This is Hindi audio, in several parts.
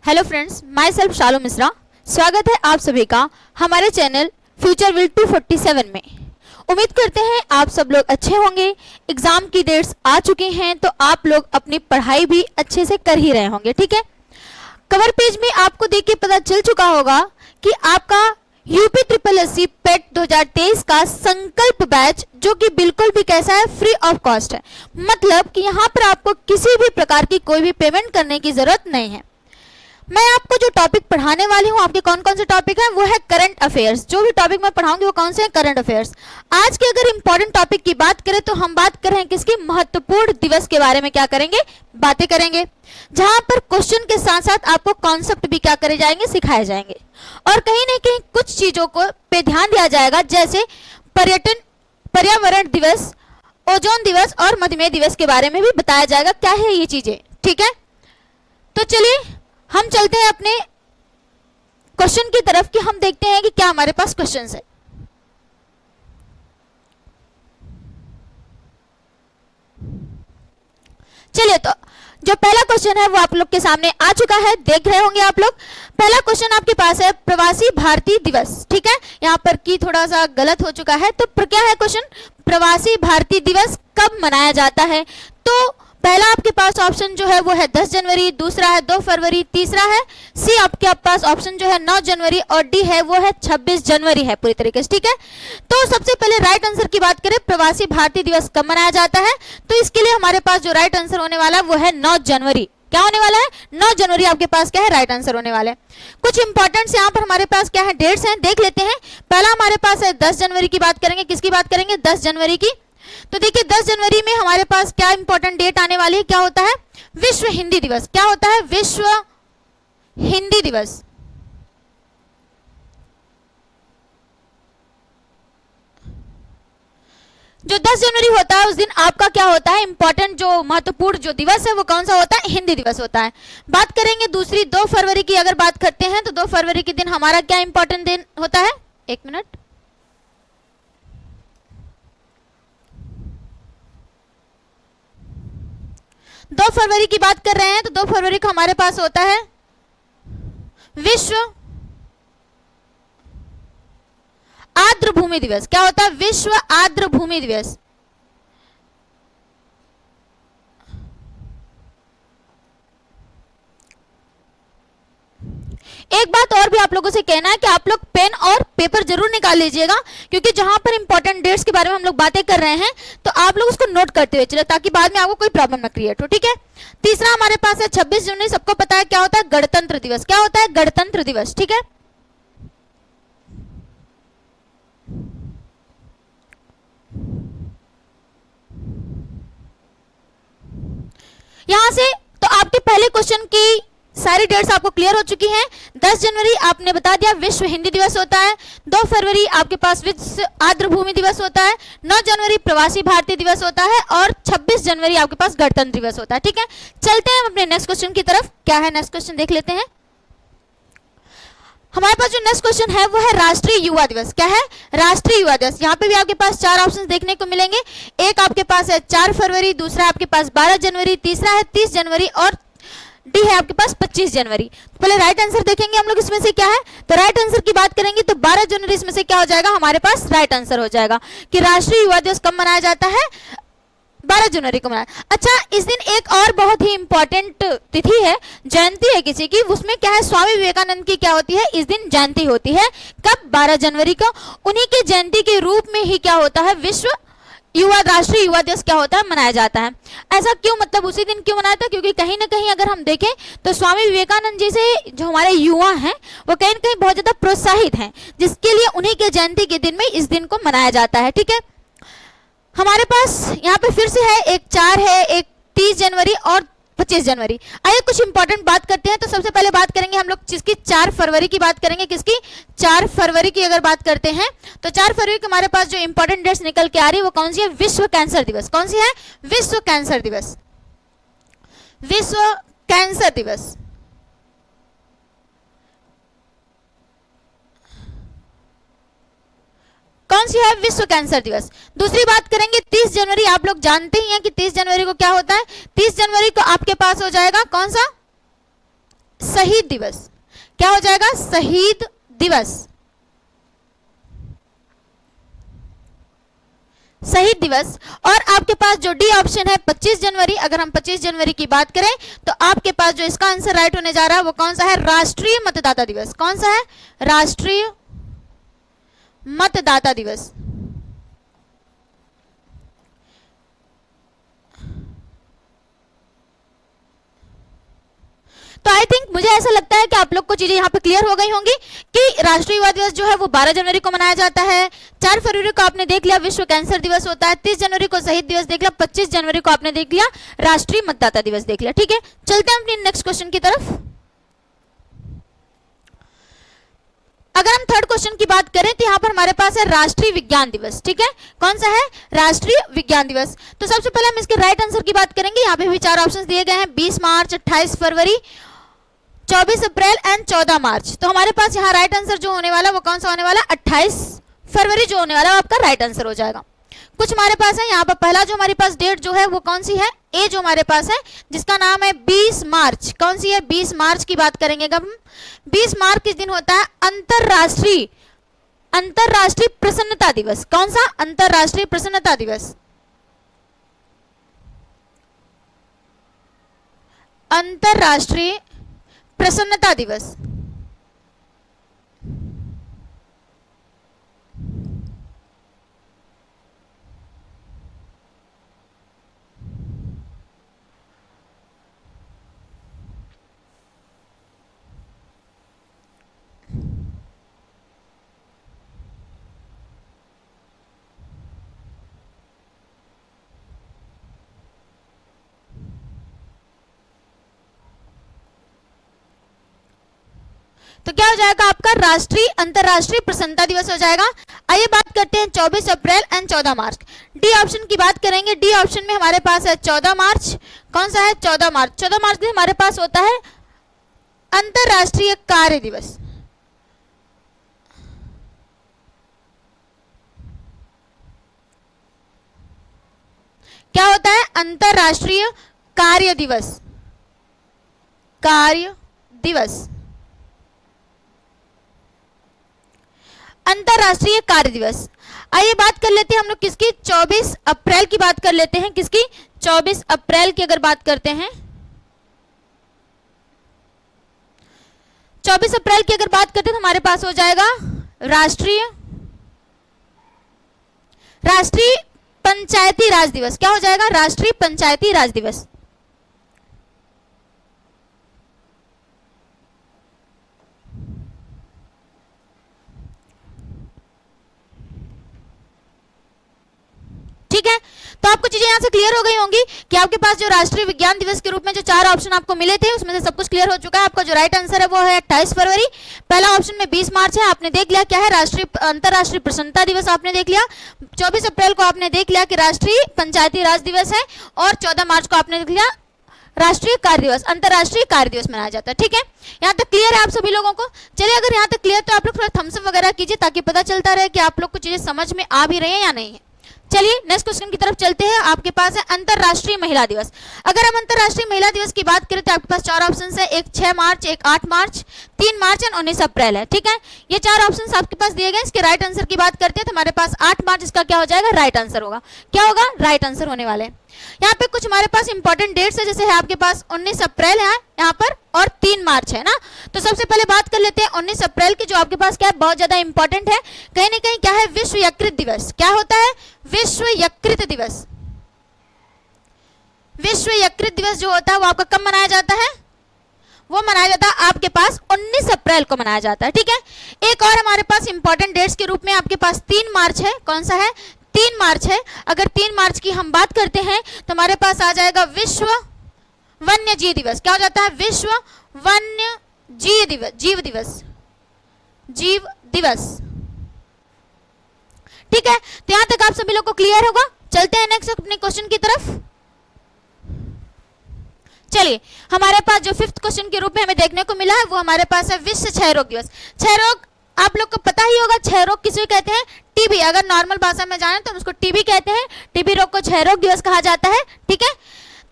हेलो फ्रेंड्स, माई सेल्फ शालू मिश्रा। स्वागत है आप सभी का हमारे चैनल फ्यूचर विल 247 में। उम्मीद करते हैं आप सब लोग अच्छे होंगे। एग्जाम की डेट्स आ चुकी हैं तो आप लोग अपनी पढ़ाई भी अच्छे से कर ही रहे होंगे, ठीक है। कवर पेज में आपको देख के पता चल चुका होगा कि आपका यूपी ट्रिपल एससी पेट 2023 का संकल्प बैच जो कि बिल्कुल भी कैसा है, फ्री ऑफ कॉस्ट है। मतलब कि यहाँ पर आपको किसी भी प्रकार की कोई भी पेमेंट करने की जरूरत नहीं है। मैं आपको जो टॉपिक पढ़ाने वाली हूँ, आपके कौन कौन से टॉपिक हैं, वो है करंट अफेयर्स। जो भी टॉपिक मैं पढ़ाऊंगी वो कौन से हैं, करंट अफेयर्स। आज के अगर इंपॉर्टेंट टॉपिक की बात करें तो हम बात कर रहे हैं किसकी, महत्वपूर्ण दिवस के बारे में क्या करेंगे, बातें करेंगे। जहां पर क्वेश्चन के साथ साथ आपको कॉन्सेप्ट भी क्या करे जाएंगे, सिखाए जाएंगे। और कहीं ना कहीं कुछ चीजों को पे ध्यान दिया जाएगा, जैसे पर्यावरण दिवस, ओजोन दिवस और मधुमेह दिवस के बारे में भी बताया जाएगा क्या है ये चीजें, ठीक है। तो चलिए हम चलते हैं अपने क्वेश्चन की तरफ कि हम देखते हैं कि क्या हमारे पास क्वेश्चन है। चलिए, तो जो पहला क्वेश्चन है वो आप लोग के सामने आ चुका है, देख रहे होंगे आप लोग। पहला क्वेश्चन आपके पास है प्रवासी भारतीय दिवस, ठीक है। यहाँ पर की थोड़ा सा गलत हो चुका है, तो क्या है क्वेश्चन, प्रवासी भारतीय दिवस कब मनाया जाता है। तो पहला आपके पास ऑप्शन जो है वो है 10 जनवरी, दूसरा है 2 फरवरी, तीसरा है सी आपके पास ऑप्शन जो है 9 जनवरी और डी है वो है 26 जनवरी है पूरी तरीके से, ठीक है। तो सबसे पहले राइट आंसर की बात करें, प्रवासी भारतीय दिवस कब मनाया जाता है, तो इसके लिए हमारे पास जो राइट आंसर होने वाला है वो है 9 जनवरी। क्या होने वाला है, 9 जनवरी आपके पास क्या है, राइट आंसर होने वाला है। कुछ इंपॉर्टेंट यहाँ पर हमारे पास क्या है, डेट्स हैं, देख लेते हैं। पहला हमारे पास है 10 जनवरी की बात करेंगे, किसकी बात करेंगे, 10 जनवरी की। तो देखिए 10 जनवरी में हमारे पास क्या इंपॉर्टेंट डेट आने वाली है, क्या होता है, विश्व हिंदी दिवस। क्या होता है, विश्व हिंदी दिवस। जो 10 जनवरी होता है उस दिन आपका क्या होता है, इंपॉर्टेंट जो महत्वपूर्ण जो दिवस है वो कौन सा होता है, हिंदी दिवस होता है। बात करेंगे दूसरी 2 फरवरी की अगर बात करते हैं तो 2 फरवरी के दिन हमारा क्या इंपॉर्टेंट दिन होता है, एक मिनट, दो फरवरी की बात कर रहे हैं तो 2 फरवरी को हमारे पास होता है विश्व आर्द्र भूमि दिवस। क्या होता है, विश्व आर्द्र भूमि दिवस। एक बात और भी आप लोगों से कहना है कि आप लोग पेन और पेपर जरूर निकाल लीजिएगा, क्योंकि जहां पर इंपॉर्टेंट डेट्स के बारे में हम लोग बातें कर रहे हैं तो आप लोग उसको नोट करते हुए चले, ताकि बाद में आपको कोई प्रॉब्लम ना क्रिएट हो, ठीक है। तीसरा हमारे पास है 26 जनवरी, सबको पता है क्या होता है, गणतंत्र दिवस। क्या होता है, गणतंत्र दिवस, ठीक है। यहां से तो आपके पहले क्वेश्चन की सारी डेट्स आपको क्लियर हो चुकी हैं। 10 जनवरी आपने बता दिया विश्व हिंदी दिवस होता है, 2 फरवरी आपके पास विश्व आर्द्र भूमि दिवस होता है, 9 जनवरी प्रवासी भारतीय दिवस होता है और 26 जनवरी आपके पास गणतंत्र दिवस होता है, ठीक है। चलते हैं अपने नेक्स्ट क्वेश्चन की तरफ। क्या है नेक्स्ट क्वेश्चन, देख लेते हैं। हमारे पास जो नेक्स्ट क्वेश्चन है वो है राष्ट्रीय युवा दिवस। क्या है, राष्ट्रीय युवा दिवस। यहाँ पे भी आपके पास 4 ऑप्शंस देखने को मिलेंगे। एक आपके पास है 4 फरवरी, दूसरा आपके पास 12 जनवरी, तीसरा है 30 जनवरी और डी है आपके पास 25 जनवरी। तो पहले राइट आंसर देखेंगे हम लोग, इसमें से क्या है, तो राइट आंसर की बात करेंगे तो 12 जनवरी इसमें से क्या हो जाएगा, हमारे पास राइट आंसर हो जाएगा कि राष्ट्रीय युवा दिवस कब मनाया जाता है, 12 जनवरी को मनाया। अच्छा, इस दिन एक और बहुत ही इंपॉर्टेंट तिथि है, जयंती है किसी की, उसमें क्या है, स्वामी विवेकानंद की क्या होती है, इस दिन जयंती होती है। कब, 12 जनवरी को। उन्हीं के जयंती के रूप में ही क्या होता है, विश्व राष्ट्रीय युवा दिवस क्या होता है, मनाया जाता है। ऐसा क्यों, मतलब उसी दिन क्यों मनाया था, क्योंकि कहीं ना कहीं अगर हम देखें तो स्वामी विवेकानंद जी से जो हमारे युवा हैं वो कहीं ना कहीं बहुत ज्यादा प्रोत्साहित हैं, जिसके लिए उन्हीं के जयंती के दिन में इस दिन को मनाया जाता है, ठीक है। हमारे पास यहाँ पे फिर से है, एक 4 है, एक 30 जनवरी और 25 जनवरी। आइए कुछ इंपॉर्टेंट बात करते हैं। तो सबसे पहले बात करेंगे हम लोग जिसकी 4 फरवरी की बात करेंगे, किसकी, 4 फरवरी की अगर बात करते हैं तो 4 फरवरी को हमारे पास जो इंपॉर्टेंट डेट्स निकल के आ रही है वो कौन सी है, विश्व कैंसर दिवस। कौन सी है, विश्व कैंसर दिवस। विश्व कैंसर दिवस। कौन सी है, विश्व कैंसर दिवस। दूसरी बात करेंगे 30 जनवरी, आप लोग जानते ही हैं कि 30 जनवरी को क्या होता है, 30 जनवरी को आपके पास हो जाएगा कौन सा, शहीद दिवस। क्या हो जाएगा? शहीद दिवस। शहीद दिवस। और आपके पास जो डी ऑप्शन है 25 जनवरी, अगर हम 25 जनवरी की बात करें तो आपके पास जो इसका आंसर राइट होने जा रहा है वो कौन सा है? राष्ट्रीय मतदाता दिवस। कौन सा है? राष्ट्रीय मतदाता दिवस। तो आई थिंक मुझे ऐसा लगता है कि आप लोग को चीजें यहाँ पे क्लियर हो गई होंगी कि राष्ट्रीय युवा दिवस जो है वो 12 जनवरी को मनाया जाता है। 4 फरवरी को आपने देख लिया विश्व कैंसर दिवस होता है। 30 जनवरी को शहीद दिवस देख लिया। 25 जनवरी को आपने देख लिया राष्ट्रीय मतदाता दिवस देख लिया। ठीक है, चलते हैं अपनी नेक्स्ट क्वेश्चन की तरफ। अगर हम थर्ड क्वेश्चन की बात करें तो यहाँ पर हमारे पास है राष्ट्रीय विज्ञान दिवस। ठीक है, कौन सा है? राष्ट्रीय विज्ञान दिवस। तो सबसे पहले हम इसके राइट आंसर की बात करेंगे। यहाँ पे भी 4 ऑप्शंस दिए गए हैं, 20 मार्च, 28 फरवरी, 24 अप्रैल एंड 14 मार्च। तो हमारे पास यहाँ राइट आंसर जो होने वाला वो कौन सा होने वाला? 28 फरवरी जो होने वाला वो आपका राइट आंसर हो जाएगा। कुछ हमारे पास है यहाँ पर, पहला जो हमारे पास डेट जो है वो कौन सी है? ए जो हमारे पास है जिसका नाम है 20 मार्च। कौन सी है? 20 मार्च की बात करेंगे। कब? 20 मार्च किस दिन होता है? अंतरराष्ट्रीय प्रसन्नता दिवस। कौन सा? अंतरराष्ट्रीय प्रसन्नता दिवस। अंतरराष्ट्रीय प्रसन्नता दिवस। तो क्या हो जाएगा आपका? राष्ट्रीय अंतरराष्ट्रीय प्रसन्नता दिवस हो जाएगा। आइए बात करते हैं 24 अप्रैल एंड 14 मार्च। डी ऑप्शन की बात करेंगे। डी ऑप्शन में हमारे पास है 14 मार्च। कौन सा है? 14 मार्च। 14 मार्च दिन हमारे पास होता है अंतरराष्ट्रीय कार्य दिवस। क्या होता है? अंतरराष्ट्रीय कार्य दिवस। कार्य दिवस, अंतरराष्ट्रीय कार्य दिवस। आइए बात कर लेते हैं हम लोग किसकी? 24 अप्रैल की बात कर लेते हैं। किसकी? 24 अप्रैल की अगर बात करते हैं, 24 अप्रैल की अगर बात करते हैं तो हमारे पास हो जाएगा राष्ट्रीय पंचायती राज दिवस। क्या हो जाएगा? राष्ट्रीय पंचायती राज दिवस। ठीक है, तो आपको चीजें यहां से क्लियर हो गई होंगी कि आपके पास जो राष्ट्रीय विज्ञान दिवस के रूप में जो 4 ऑप्शन आपको मिले थे उसमें से सब कुछ क्लियर हो चुका है। आपका जो राइट आंसर है वो है 28 फरवरी। पहला ऑप्शन में 20 मार्च है, आपने देख लिया क्या है? राष्ट्रीय अंतरराष्ट्रीय प्रसन्नता दिवस आपने देख लिया। 24 अप्रैल को आपने देख लिया कि राष्ट्रीय पंचायती राज दिवस है, और 14 मार्च को आपने देख लिया राष्ट्रीय कार्य दिवस, अंतरराष्ट्रीय कार्य दिवस मनाया जाता है। ठीक है, यहाँ तक क्लियर है आप सभी लोगों को? चलिए, अगर यहाँ तक क्लियर तो आप लोग थोड़ा थम्स अप वगैरह कीजिए ताकि पता चलता रहे कि आप लोग को चीजें समझ में आ भी रही है या नहीं है। चलिए नेक्स्ट क्वेश्चन की तरफ चलते हैं। आपके पास है अंतरराष्ट्रीय महिला दिवस। अगर हम अंतरराष्ट्रीय महिला दिवस की बात करें तो आपके पास 4 ऑप्शन है, एक 6 मार्च, एक 8 मार्च, 3 मार्च एंड 19 अप्रैल है। ठीक है, ये 4 ऑप्शन आपके पास दिए गए। इसके राइट आंसर की बात करते हैं तो हमारे पास 8 मार्च इसका क्या हो जाएगा? राइट आंसर होगा। क्या होगा? राइट आंसर होने वाले। यहाँ पे कुछ हमारे पास इंपॉर्टेंट डेट्स है, जैसे है आपके पास 19 अप्रैल है यहाँ पर और 3 मार्च है ना। तो सबसे पहले बात कर लेते हैं 19 अप्रैल की, जो आपके पास क्या है? बहुत ज्यादा इंपॉर्टेंट है। कहीं ना कहीं क्या है? विश्व यकृत दिवस। क्या होता है? विश्व यकृत दिवस। विश्व यकृत दिवस जो होता है वो आपका कब मनाया जाता है? वो मनाया जाता है आपके पास 19 अप्रैल को मनाया जाता है। ठीक है, एक और हमारे पास इंपॉर्टेंट डेट्स के रूप में आपके पास 3 मार्च है। कौन सा है? 3 मार्च है। अगर 3 मार्च की हम बात करते हैं तो हमारे पास आ जाएगा विश्व वन्य जीव दिवस। क्या हो जाता है? विश्व वन्य जीव दिवस। जीव दिवस। ठीक है, तो यहां तक आप सभी लोग को क्लियर होगा। चलते हैं नेक्स्ट अपने क्वेश्चन की तरफ। चलिए, हमारे पास जो 5th क्वेश्चन के रूप में हमें देखने को मिला है वो हमारे पास है विश्व क्षय रोग दिवस। क्षय रोग आप लोग को पता ही होगा, क्षय रोग किसे कहते हैं? टीबी। अगर नॉर्मल भाषा में जाने तो उसको टीबी कहते हैं। टीबी रोग को क्षय रोग दिवस कहा जाता है। ठीक है,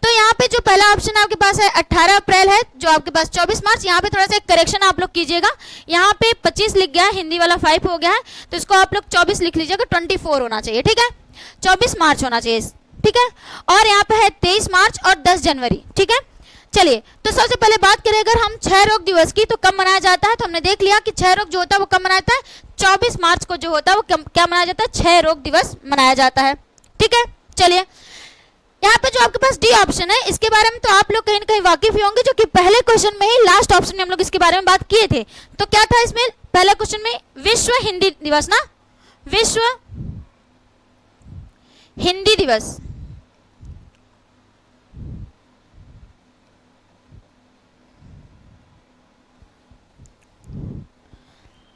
तो यहाँ पे जो पहला ऑप्शन आपके पास है 18 अप्रैल है, जो आपके पास 24 मार्च, यहाँ पे थोड़ा सा एक करेक्शन आप लोग कीजिएगा, यहाँ पे 25 लिख गया है, हिंदी वाला 5 हो गया है, तो इसको आप लोग 24 लिख लीजिएगा, 24 होना चाहिए, ठीक है, 24 मार्च होना चाहिए, ठीक है। और यहाँ पे है 23 मार्च और 10 जनवरी, ठीक है। चलिए, तो सबसे पहले बात करें अगर हम क्षय रोग दिवस की, तो कब मनाया जाता है, तो हमने देख लिया कि क्षय रोग जो होता है वो कब मनाया जाता है, 24 मार्च को जो होता है वो क्या मनाया जाता है, क्षय रोग दिवस मनाया जाता है, ठीक है। चलिए, यहाँ पे जो आपके पास डी ऑप्शन है, इसके बारे में तो आप लोग कहीं ना कहीं वाकिफ ही होंगे, जो कि पहले क्वेश्चन में ही लास्ट ऑप्शन में हम लोग इसके बारे में बात किए थे। तो क्या था इसमें पहला क्वेश्चन में, विश्व हिंदी दिवस ना, विश्व हिंदी दिवस,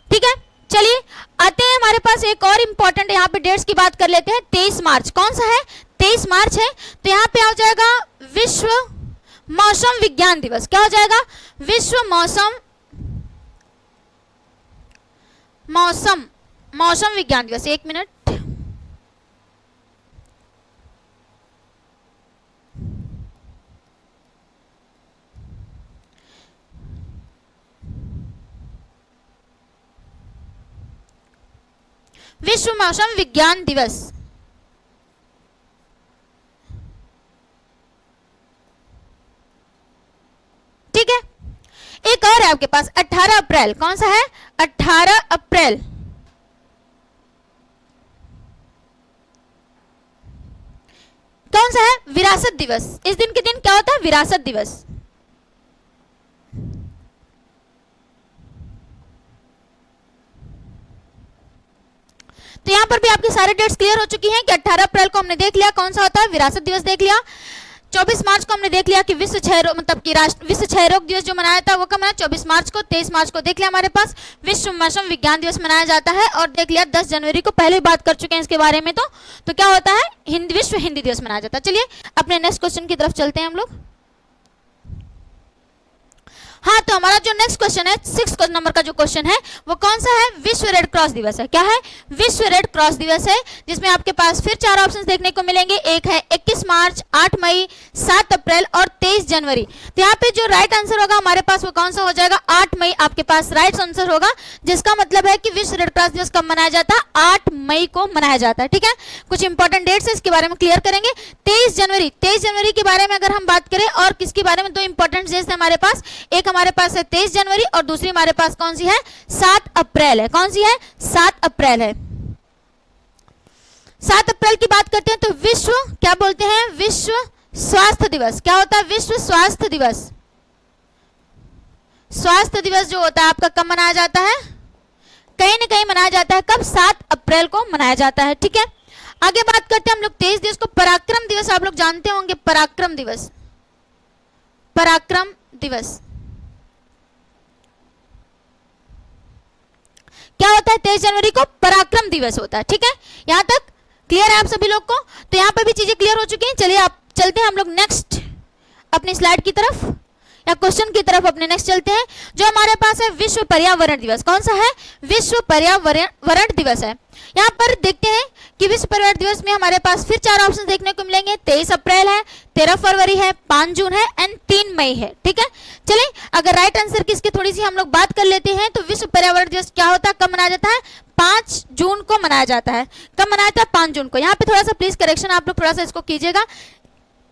ठीक है। चलिए आते हैं हमारे पास एक और इंपॉर्टेंट यहाँ पे डेट्स की बात कर लेते हैं। 23 मार्च कौन सा है, 23 मार्च है, तो यहाँ पे आ जाएगा विश्व मौसम विज्ञान दिवस। क्या हो जाएगा, विश्व मौसम विज्ञान दिवस। एक मिनट, विश्व मौसम विज्ञान दिवस, ठीक है। एक और है आपके पास 18 अप्रैल, कौन सा है, 18 अप्रैल, कौन सा है, विरासत दिवस। इस दिन के दिन क्या होता है, विरासत दिवस। तो यहाँ पर भी आपके सारे डेट्स क्लियर हो चुकी हैं कि 18 अप्रैल को हमने देख लिया कौन सा होता है, विरासत दिवस देख लिया। 24 मार्च को हमने देख लिया कि विश्व क्षय रोग मतलब कि विश्व क्षय रोग दिवस जो मनाया था वो कब मनाया, 24 मार्च को। 23 मार्च को देख लिया हमारे पास विश्व मौसम विज्ञान दिवस मनाया जाता है, और देख लिया 10 जनवरी को, पहले बात कर चुके हैं इसके बारे में। तो क्या होता है, विश्व हिंदी दिवस मनाया जाता है। चलिए अपने नेक्स्ट क्वेश्चन की तरफ चलते हैं हम लोग। हाँ, तो हमारा जो नेक्स्ट क्वेश्चन है, 6 नंबर का जो क्वेश्चन है वो कौन सा है, विश्व रेड क्रॉस दिवस है। क्या है, विश्व रेड क्रॉस दिवस है, जिसमें आपके पास फिर 4 ऑप्शंस देखने को मिलेंगे। एक है 21 मार्च, 8 मई, 7 अप्रैल और 23 जनवरी। तो यहाँ पे जो राइट आंसर होगा हमारे पास वो कौन सा हो जाएगा, 8 मई आपके पास राइट आंसर होगा, जिसका मतलब है कि विश्व रेड क्रॉस दिवस कब मनाया जाता है, 8 मई को मनाया जाता है, ठीक है। कुछ इंपॉर्टेंट डेट्स है, इसके बारे में क्लियर करेंगे। 23 जनवरी के बारे में अगर हम बात करें, और किसके बारे में, 2 इंपॉर्टेंट डेट्स है हमारे पास। एक हमारे पास है 23 जनवरी और दूसरी हमारे पास कौन सी है, 7 अप्रैल है। कौन सी है, 7 अप्रैल है। 7 अप्रैल की बात करते हैं तो विश्व क्या बोलते हैं, विश्व स्वास्थ्य दिवस। क्या होता है, विश्व स्वास्थ्य दिवस। स्वास्थ्य दिवस जो होता है आपका कब मनाया जाता है, कहीं ना कहीं मनाया जाता है, कब, 7 अप्रैल को मनाया जाता है, ठीक है। आगे बात करते हैं हम लोग 23 दिवस को, पराक्रम दिवस आप लोग जानते होंगे, पराक्रम दिवस, पराक्रम दिवस क्या होता है, 23 जनवरी को पराक्रम दिवस होता है, ठीक है। यहां तक क्लियर है आप सभी लोग को, तो यहां पर भी चीजें क्लियर हो चुकी हैं। चलिए आप चलते हैं हम लोग नेक्स्ट अपनी स्लाइड की तरफ या क्वेश्चन की तरफ अपने नेक्स्ट चलते हैं। जो हमारे पास है विश्व पर्यावरण दिवस। कौन सा है, विश्व पर्यावरण दिवस है। यहाँ पर देखते हैं कि विश्व पर्यावरण दिवस में हमारे पास फिर 4 ऑप्शन देखने को मिलेंगे। 23 अप्रैल है, 13 फरवरी है, 5 जून है एंड 3 मई है, ठीक है। चलिए अगर राइट आंसर की इसकी थोड़ी सी हम लोग बात कर लेते हैं, तो विश्व पर्यावरण दिवस क्या होता है, कब मनाया जाता है, 5 जून को मनाया जाता है। कब मनाया जाता है, 5 जून को। यहाँ पे थोड़ा सा प्लीज करेक्शन आप लोग थोड़ा सा इसको कीजिएगा,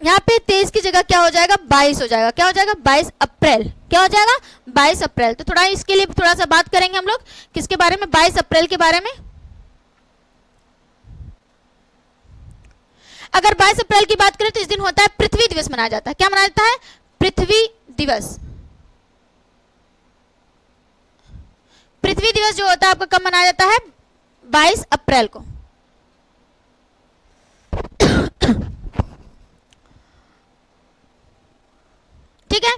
यहाँ पे 23 की जगह क्या हो जाएगा, 22 हो जाएगा। क्या हो जाएगा, 22 अप्रैल। क्या हो जाएगा, 22 अप्रैल। तो थोड़ा इसके लिए थोड़ा सा बात करेंगे हम लोग, किसके बारे में, 22 अप्रैल के बारे में। अगर 22 अप्रैल की बात करें तो इस दिन होता है पृथ्वी दिवस मनाया जाता है। क्या मनाया जाता है, पृथ्वी दिवस। पृथ्वी दिवस जो होता है आपका कब मनाया जाता है, 22 अप्रैल को। ठीक है,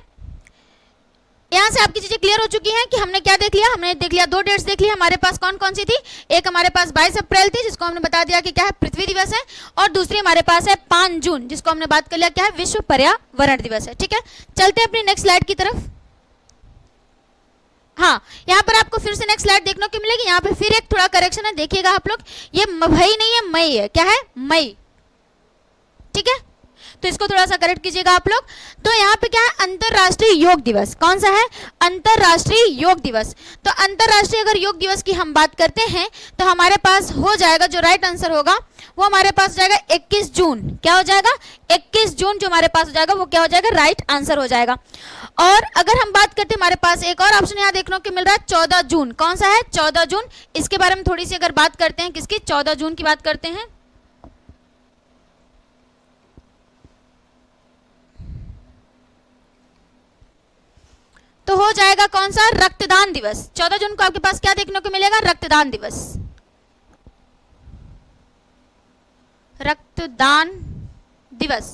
यहां से आपकी चीजें क्लियर हो चुकी हैं कि हमने क्या देख लिया, हमने देख लिया 2 डेट्स देख ली हमारे पास कौन कौन सी थी। एक हमारे पास 22 अप्रैल थी जिसको हमने बता दिया कि क्या है, पृथ्वी दिवस है, और दूसरी हमारे पास है 5 जून जिसको हमने बात कर लिया क्या है, विश्व पर्यावरण दिवस है। ठीक है, चलते हैं अपनी नेक्स्ट स्लाइड की तरफ। हाँ, यहाँ पर आपको फिर से नेक्स्ट स्लाइड देखने को मिलेगी। यहाँ पे फिर एक थोड़ा करेक्शन है, देखिएगा आप लोग, ये मई नहीं है, मई है। क्या है, मई। ठीक है, तो इसको थोड़ा सा करेक्ट कीजिएगा आप लोग। तो यहाँ पे क्या है, अंतरराष्ट्रीय योग दिवस। कौन सा है, अंतरराष्ट्रीय योग दिवस। तो अंतरराष्ट्रीय अगर योग दिवस की हम बात करते हैं तो हमारे पास हो जाएगा, जो राइट आंसर होगा वो हमारे पास जाएगा 21 जून। क्या हो जाएगा, 21 जून जो हमारे पास हो जाएगा वो क्या हो जाएगा, राइट आंसर हो जाएगा। और अगर हम बात करते हैं, हमारे पास एक और ऑप्शन यहाँ देखने को मिल रहा है 14 जून। कौन सा है, 14 जून। इसके बारे में थोड़ी सी अगर बात करते हैं, किसकी, 14 जून की बात करते हैं। तो हो जाएगा कौन सा, रक्तदान दिवस। 14 जून को आपके पास क्या देखने को मिलेगा, रक्तदान दिवस। रक्तदान दिवस,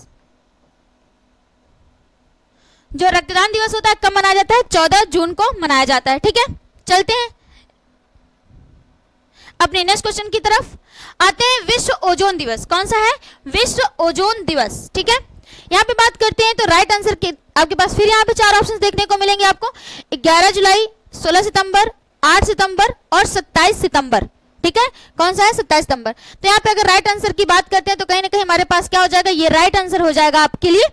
जो रक्तदान दिवस होता है कब मनाया जाता है, 14 जून को मनाया जाता है। ठीक है, चलते हैं अपने नेक्स्ट क्वेश्चन की तरफ। आते हैं विश्व ओजोन दिवस। कौन सा है, विश्व ओजोन दिवस। ठीक है, यहाँ पे बात करते हैं तो राइट आंसर के आपके पास फिर यहाँ पे 4 ऑप्शंस देखने को मिलेंगे आपको, 11 जुलाई, 16 सितंबर, 8 सितंबर और 27 सितंबर। ठीक है, कौन सा है, 27 सितंबर। तो यहाँ पे अगर राइट आंसर की बात करते हैं तो कहीं ना कहीं हमारे पास क्या हो जाएगा, ये राइट आंसर हो जाएगा आपके लिए।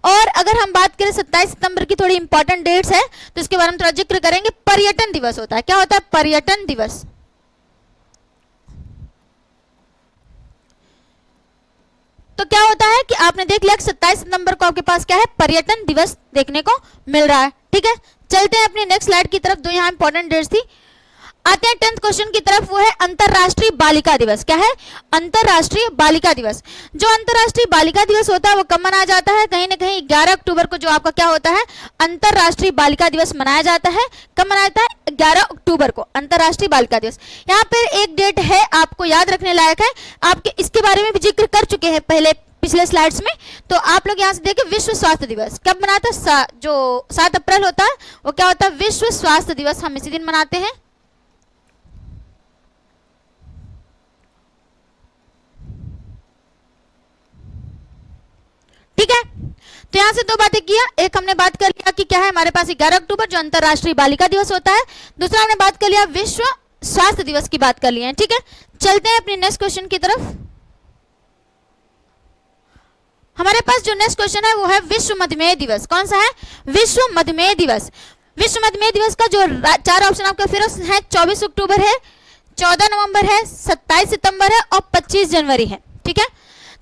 और अगर हम बात करें 27 सितंबर की, थोड़ी इंपॉर्टेंट डेट्स है तो इसके बारे में थोड़ा जिक्र करेंगे। पर्यटन दिवस होता है, क्या होता है, पर्यटन दिवस। तो क्या होता है कि आपने देख लिया 27 सितंबर को आपके पास क्या है, पर्यटन दिवस देखने को मिल रहा है। ठीक है, चलते हैं अपनी नेक्स्ट स्लाइड की तरफ। दो यहाँ इंपॉर्टेंट डेट्स थी। आते हैं 10th क्वेश्चन की तरफ, वो है अंतरराष्ट्रीय बालिका दिवस। क्या है, अंतरराष्ट्रीय बालिका दिवस। जो अंतरराष्ट्रीय बालिका दिवस होता है वो कब मनाया जाता है, कहीं ना कहीं 11 अक्टूबर को जो आपका क्या होता है, अंतरराष्ट्रीय बालिका दिवस मनाया जाता है। कब मनाया जाता है, 11 अक्टूबर को अंतरराष्ट्रीय बालिका दिवस। यहाँ पर एक डेट है आपको याद रखने लायक है, आपके इसके बारे में भी जिक्र कर चुके हैं पहले पिछले स्लाइड्स में। तो आप लोग यहाँ से देखिए, विश्व स्वास्थ्य दिवस कब मनाता है, जो 7 अप्रैल होता है वो क्या होता है, विश्व स्वास्थ्य दिवस। हम इसी दिन मनाते हैं। ठीक है, तो यहां से 2 बातें किया। एक हमने बात कर लिया कि क्या है हमारे पास 11 अक्टूबर जो अंतरराष्ट्रीय बालिका दिवस होता है। दूसरा हमने बात कर लिया विश्व स्वास्थ्य दिवस की बात कर ली है। ठीक है, चलते हैं अपने नेक्स्ट क्वेश्चन की तरफ। हमारे पास जो नेक्स्ट क्वेश्चन है वो है विश्व मधुमेह दिवस। कौन सा है, विश्व मधुमेह दिवस। विश्व मधुमेह दिवस का जो 4 ऑप्शन आपका फिर है, 24 अक्टूबर है, 14 नवंबर है, 27 सितंबर है और 25 जनवरी है। ठीक है,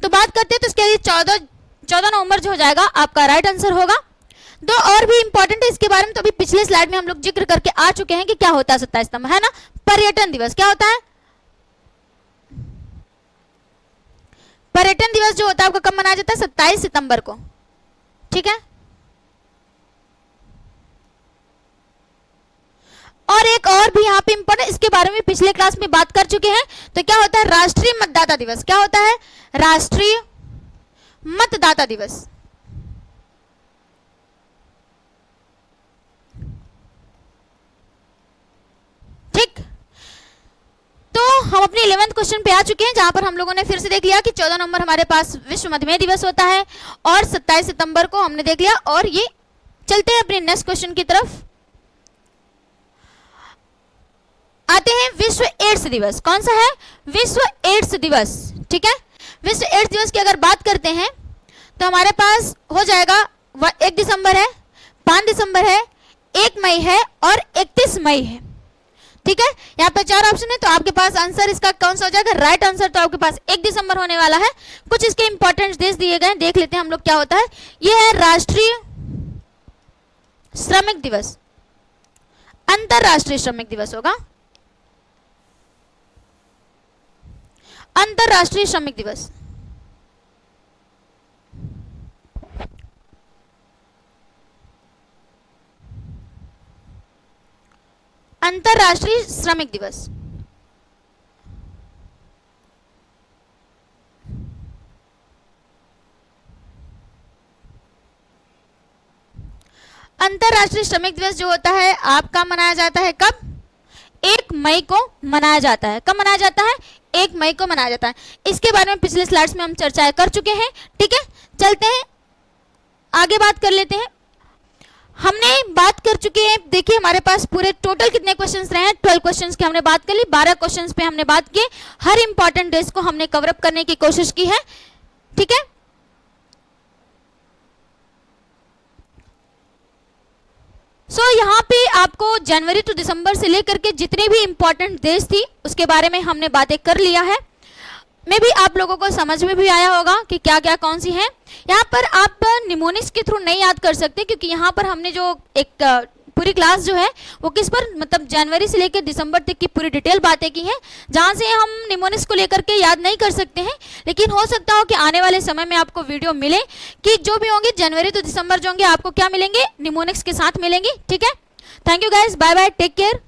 तो बात करते हैं तो इसके लिए 14 नवंबर जो हो जाएगा आपका राइट आंसर होगा। 2 और भी इंपॉर्टेंट है, इसके बारे में तो अभी पिछले स्लाइड में हम लोग जिक्र करके आ चुके हैं कि क्या होता है 27 सितंबर, है ना, पर्यटन दिवस। क्या होता है, पर्यटन दिवस जो होता है आपको कब मनाया जाता है, 27 सितंबर को। ठीक है, और एक और भी यहाँ पे इंपॉर्टेंट, इसके बारे में पिछले क्लास में बात कर चुके हैं। तो क्या होता है, राष्ट्रीय मतदाता दिवस। क्या होता है, राष्ट्रीय मतदाता दिवस। ठीक, तो हम अपने 11th क्वेश्चन पे आ चुके हैं, जहां पर हम लोगों ने फिर से देख लिया कि 14 नवंबर हमारे पास विश्व मधुमेह दिवस होता है और 27 सितंबर को हमने देख लिया। और ये चलते हैं अपने नेक्स्ट क्वेश्चन की तरफ। आते हैं विश्व एड्स दिवस। कौन सा है, विश्व एड्स दिवस। ठीक है, विश्व एड्स दिवस की अगर बात करते हैं तो हमारे पास हो जाएगा 1 दिसंबर है, 5 दिसंबर है, 1 मई है और 31 मई है। ठीक है, यहाँ पे 4 ऑप्शन है, तो आपके पास आंसर इसका कौन सा हो जाएगा, राइट आंसर तो आपके पास 1 दिसंबर होने वाला है। कुछ इसके इंपॉर्टेंट डेज दिए गए, देख लेते हैं हम लोग क्या होता है। ये है राष्ट्रीय श्रमिक दिवस, अंतरराष्ट्रीय श्रमिक दिवस होगा, अंतरराष्ट्रीय श्रमिक दिवस। अंतरराष्ट्रीय श्रमिक दिवस। अंतरराष्ट्रीय श्रमिक दिवस जो होता है आपका मनाया जाता है कब, 1 मई को मनाया जाता है। कब मनाया जाता है, 1 मई को मनाया जाता है। इसके बारे में पिछले स्लाइड्स में हम चर्चा कर चुके हैं। ठीक है, चलते हैं आगे बात कर लेते हैं। हमने बात कर चुके हैं, देखिए हमारे पास पूरे टोटल कितने क्वेश्चंस रहे हैं, 12 क्वेश्चंस की हमने बात कर ली, 12 क्वेश्चंस पे हमने बात की, हर इंपॉर्टेंट डेज को हमने कवर अप करने की कोशिश की है। ठीक है, सो यहाँ पे आपको जनवरी टू दिसंबर से लेकर के जितने भी इंपॉर्टेंट देश थी उसके बारे में हमने बातें कर लिया है। मे भी आप लोगों को समझ में भी आया होगा कि क्या क्या कौन सी हैं। यहाँ पर आप निमोनिक्स के थ्रू नहीं याद कर सकते, क्योंकि यहाँ पर हमने जो एक पूरी क्लास जो है वो किस पर, मतलब जनवरी से लेकर दिसंबर तक की पूरी डिटेल बातें की हैं, जहाँ से हम निमोनिक्स को लेकर के याद नहीं कर सकते हैं। लेकिन हो सकता हो कि आने वाले समय में आपको वीडियो मिले कि जो भी होंगे जनवरी टू दिसंबर जो होंगे आपको क्या मिलेंगे, निमोनिक्स के साथ मिलेंगे। ठीक है, thank you guys, bye bye, take care.